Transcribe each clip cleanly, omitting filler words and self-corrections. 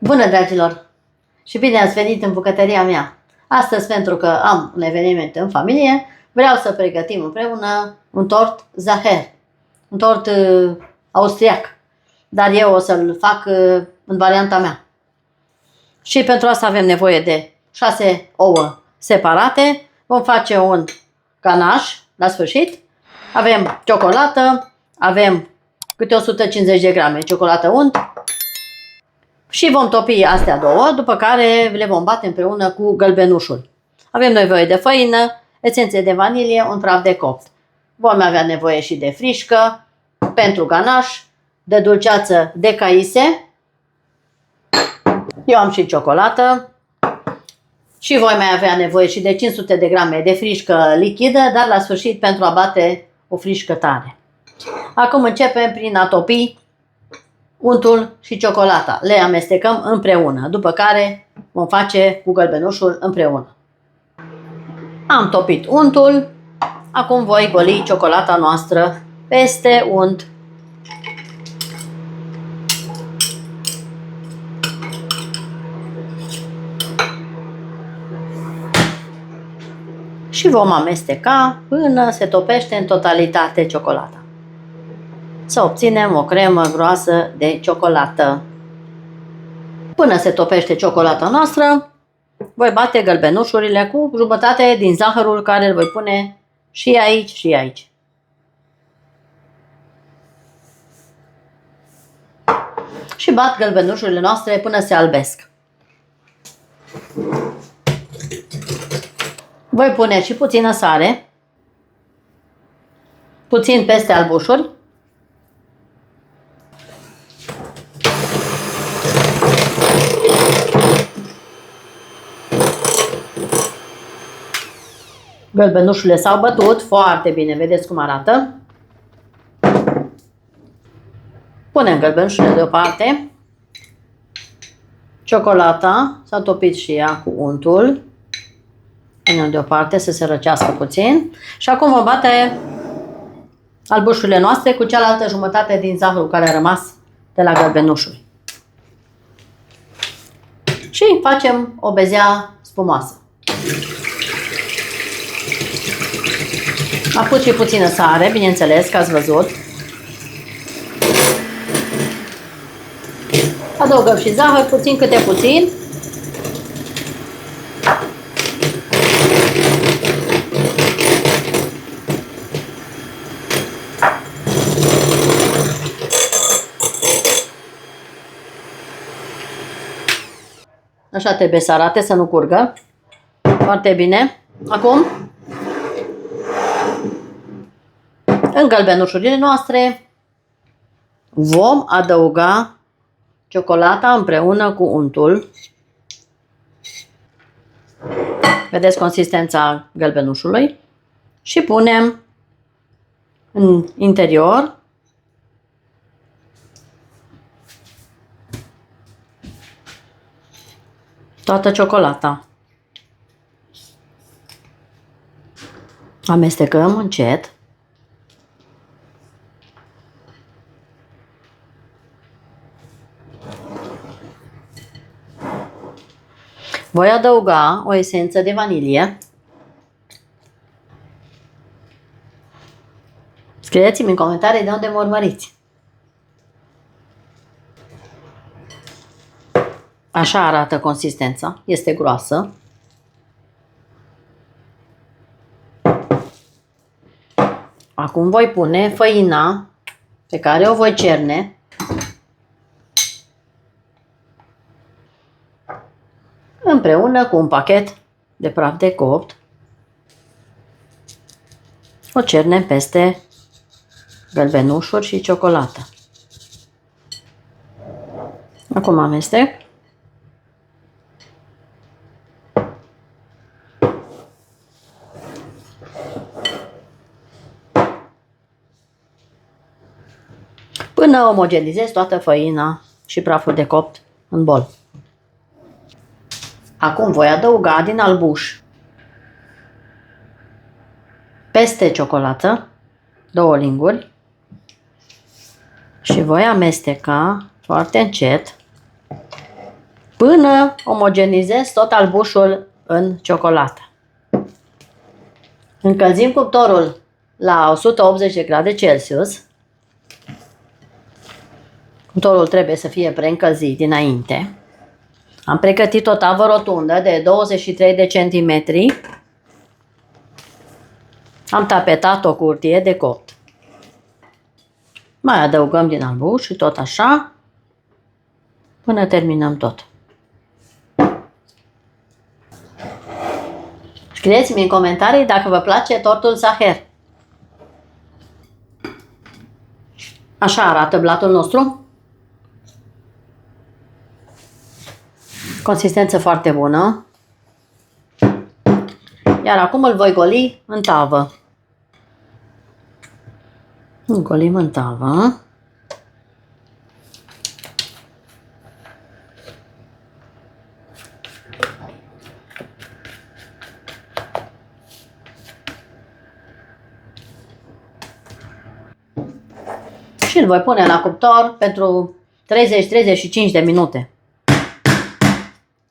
Bună, dragilor! Și bine ați venit în bucătăria mea! Astăzi, pentru că am un eveniment în familie, vreau să pregătim împreună un tort Zaher, un tort austriac, dar eu o să-l fac în varianta mea. Și pentru asta avem nevoie de 6 ouă separate, vom face un ganaș la sfârșit, avem ciocolată, avem câte 150 de grame ciocolată unt, și vom topi astea două, după care le vom bate împreună cu gălbenușul. Avem nevoie de făină, esențe de vanilie, un praf de copt. Vom avea nevoie și de frișcă pentru ganaș, de dulceață de caise. Eu am și ciocolată. Și voi mai avea nevoie și de 500 de grame de frișcă lichidă, dar la sfârșit pentru a bate o frișcă tare. Acum începem prin a topi untul și ciocolata. Le amestecăm împreună, după care vom face cu gălbenușul împreună. Am topit untul, acum voi goli ciocolata noastră peste unt. Și vom amesteca până se topește în totalitate ciocolata. Să obținem o cremă groasă de ciocolată. Până se topește ciocolata noastră, voi bate gălbenușurile cu jumătate din zahărul care îl voi pune și aici și aici. Și bat gălbenușurile noastre până se albesc. Voi pune și puțină sare, puțin peste albușuri. Gălbenușurile s-au bătut foarte bine, vedeți cum arată. Punem gălbenușurile deoparte. Ciocolata s-a topit și ea cu untul. Punem deoparte să se răcească puțin. Și acum vom bate albușurile noastre cu cealaltă jumătate din zahărul care a rămas de la gălbenușuri. Și facem o bezea spumoasă. Am pus și puțină sare, bineînțeles, că ați văzut. Adăugăm și zahăr, puțin câte puțin. Așa trebuie să arate, să nu curgă. Foarte bine. Acum, în gălbenușurile noastre vom adăuga ciocolata împreună cu untul. Vedeți consistența gălbenușului. Și punem în interior toată ciocolata. Amestecăm încet. Voi adăuga o esență de vanilie. Scrieți-mi în comentarii de unde mă urmăriți. Așa arată consistența. Este groasă. Acum voi pune făina pe care o voi cerne. Împreună cu un pachet de praf de copt. O cernem peste gălbenușuri și ciocolată. Acum amestec. Până omogenizez toată făina și praful de copt în bol. Acum voi adăuga din albuș peste ciocolată 2 linguri și voi amesteca foarte încet până omogenizez tot albușul în ciocolată. Încălzim cuptorul la 180 de grade Celsius. Cuptorul trebuie să fie preîncălzit dinainte. Am pregătit o tavă rotundă de 23 de centimetri. Am tapetat o curtie de copt. Mai adăugăm din albuș și tot așa până terminăm tot. Scrieți-mi în comentarii dacă vă place tortul Zaher. Așa arată blatul nostru. Consistență foarte bună. Iar acum îl voi goli în tavă. Îl golim în tavă. Și îl voi pune la cuptor pentru 30-35 de minute.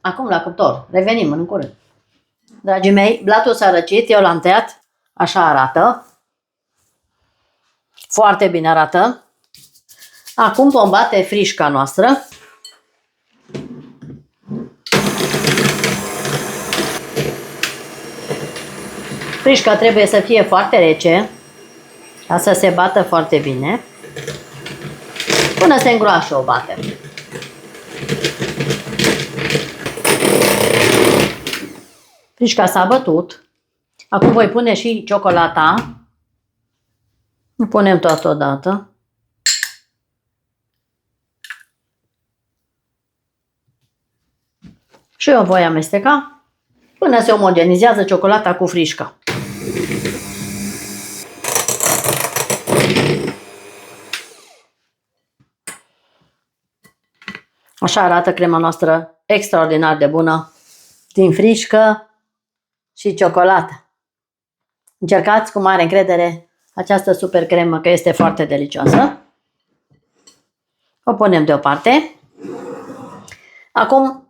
Acum la cuptor. Revenim în curând. Dragii mei, blatul s-a răcit, eu l-am tăiat. Așa arată. Foarte bine arată. Acum vom bate frișca noastră. Frișca trebuie să fie foarte rece, ca să se bată foarte bine. Până se îngroașă o batem. Frișca s-a bătut. Acum voi pune și ciocolata. Punem toată odată. Și eu voi amesteca până se omogenizează ciocolata cu frișca. Așa arată crema noastră extraordinar de bună din frișcă și ciocolată. Încercați cu mare încredere această super cremă, că este foarte delicioasă. O punem deoparte. Acum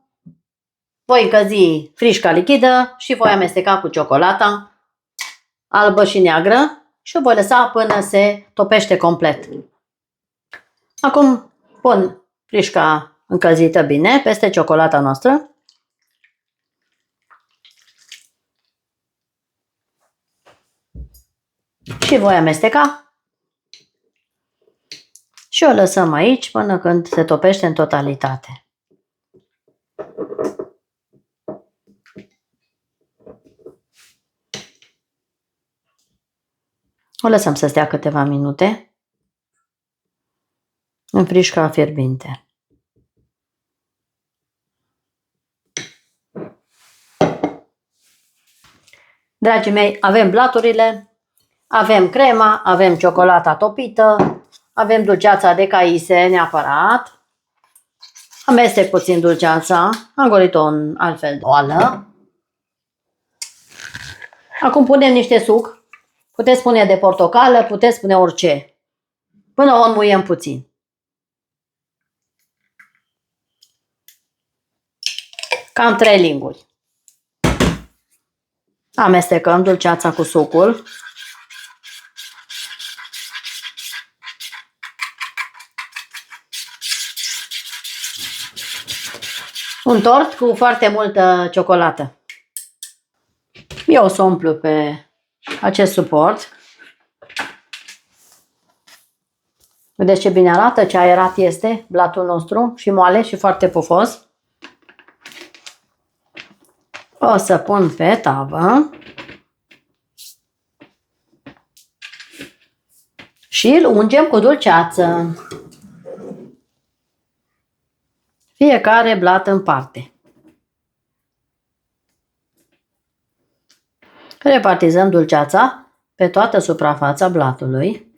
voi încălzi frișca lichidă și voi amesteca cu ciocolata albă și neagră și o voi lăsa până se topește complet. Acum pun frișca încălzită bine peste ciocolata noastră. Și voi amesteca și o lăsăm aici până când se topește în totalitate. O lăsăm să stea câteva minute în frișca fierbinte. Dragii mei, avem blaturile, avem crema, avem ciocolata topită, avem dulceața de caise neapărat. Amestec puțin dulceața, am golit-o în altfel de oală. Acum punem niște suc, puteți pune de portocală, puteți pune orice, până o înmuiem puțin. Cam 3 linguri. Amestecăm dulceața cu sucul. Un tort cu foarte multă ciocolată. Eu o să umplu pe acest suport. Vedeți ce bine arată, ce aerat este blatul nostru și moale și foarte pufos. O să pun pe tavă și îl ungem cu dulceață. Fiecare blat în parte. Repartizăm dulceața pe toată suprafața blatului.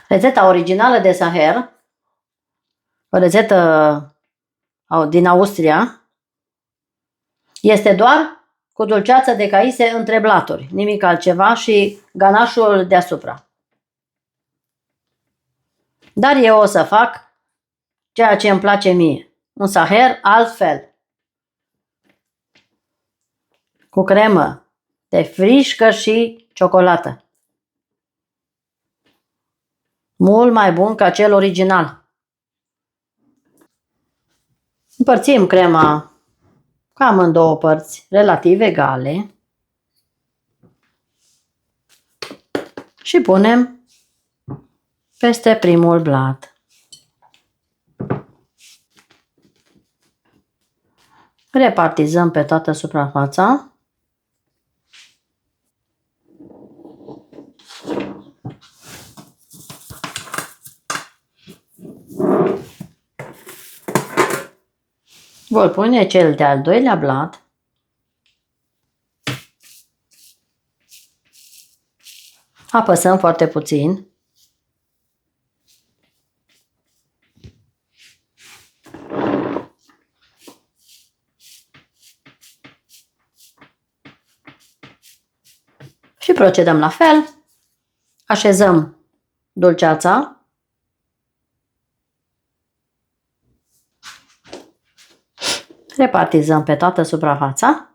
Rețeta originală de Zaher, o rețetă din Austria, este doar cu dulceață de caise între blaturi, nimic altceva și ganașul deasupra. Dar eu o să fac ceea ce îmi place mie. un saher altfel, cu cremă de frișcă și ciocolată. Mult mai bun ca cel original. Împărțim crema cam în două părți relativ egale și punem peste primul blat. Repartizăm pe toată suprafața. Voi pune cel de-al doilea blat. Apăsăm foarte puțin. Și procedăm la fel. Așezăm dulceața. Repartizăm pe toată suprafața.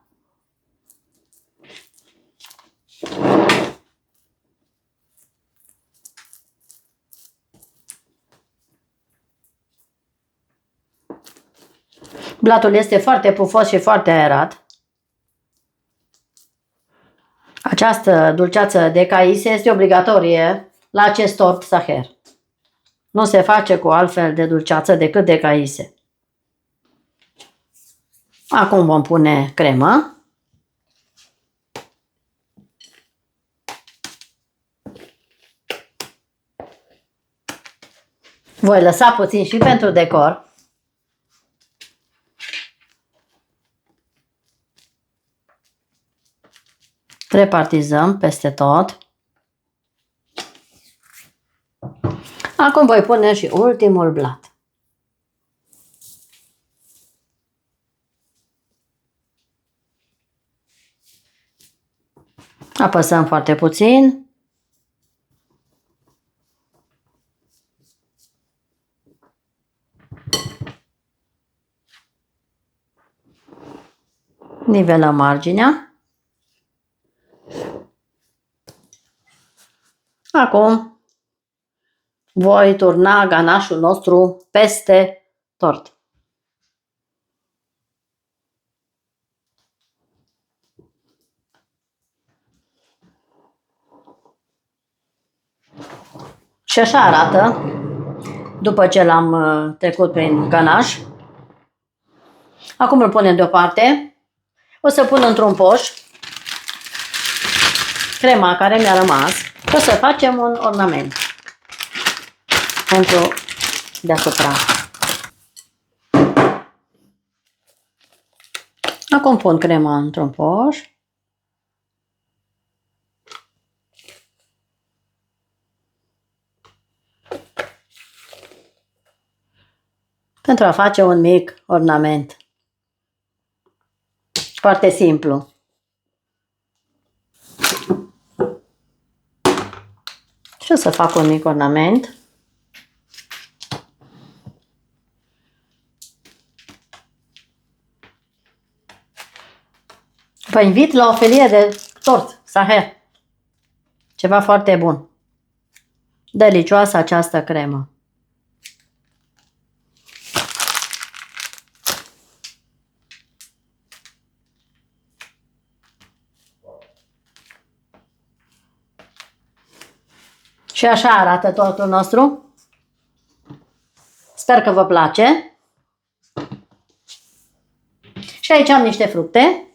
Blatul este foarte pufos și foarte aerat. Această dulceață de caise este obligatorie la acest tort saher. Nu se face cu altfel de dulceață decât de caise. Acum vom pune cremă. Voi lăsa puțin și pentru decor. Repartizăm peste tot. Acum voi pune și ultimul blat. Apăsăm foarte puțin. Nivelăm marginea. Acum voi turna ganașul nostru peste tort. Și așa arată după ce l-am trecut prin ganaș. Acum îl punem deoparte. O să pun într-un poș crema care mi-a rămas. O să facem un ornament pentru deasupra. Acum pun crema într-un poș. Pentru a face un mic ornament. Foarte simplu. Și o să fac un mic ornament. Vă invit la o felie de tort saher. Ceva foarte bun. Delicioasă această cremă. Și așa arată tortul nostru. Sper că vă place. Și aici am niște fructe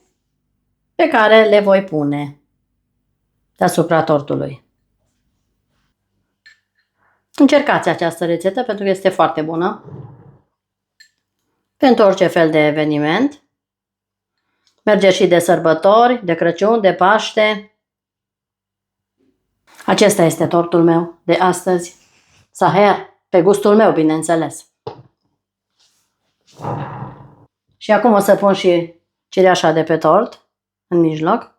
pe care le voi pune deasupra tortului. Încercați această rețetă pentru că este foarte bună pentru orice fel de eveniment. Merge și de sărbători, de Crăciun, de Paște. Acesta este tortul meu de astăzi. Saher, pe gustul meu, bineînțeles. Și acum o să pun și cireașa de pe tort în mijloc.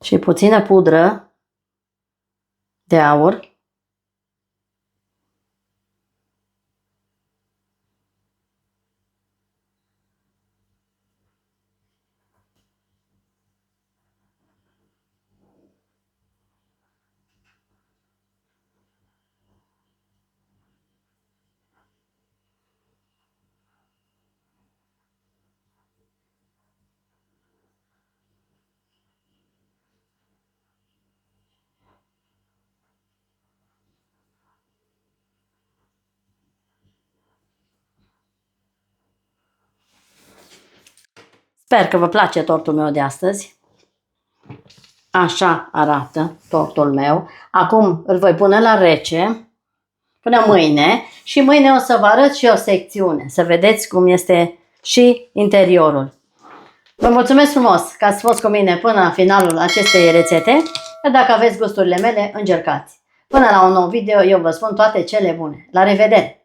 și puțină pudră de aur. Sper că vă place tortul meu de astăzi. Așa arată tortul meu. Acum îl voi pune la rece până mâine și mâine o să vă arăt și o secțiune, să vedeți cum este și interiorul. Vă mulțumesc frumos că ați fost cu mine până la finalul acestei rețete. Dacă aveți gusturile mele, încercați. Până la un nou video, eu vă spun toate cele bune. La revedere!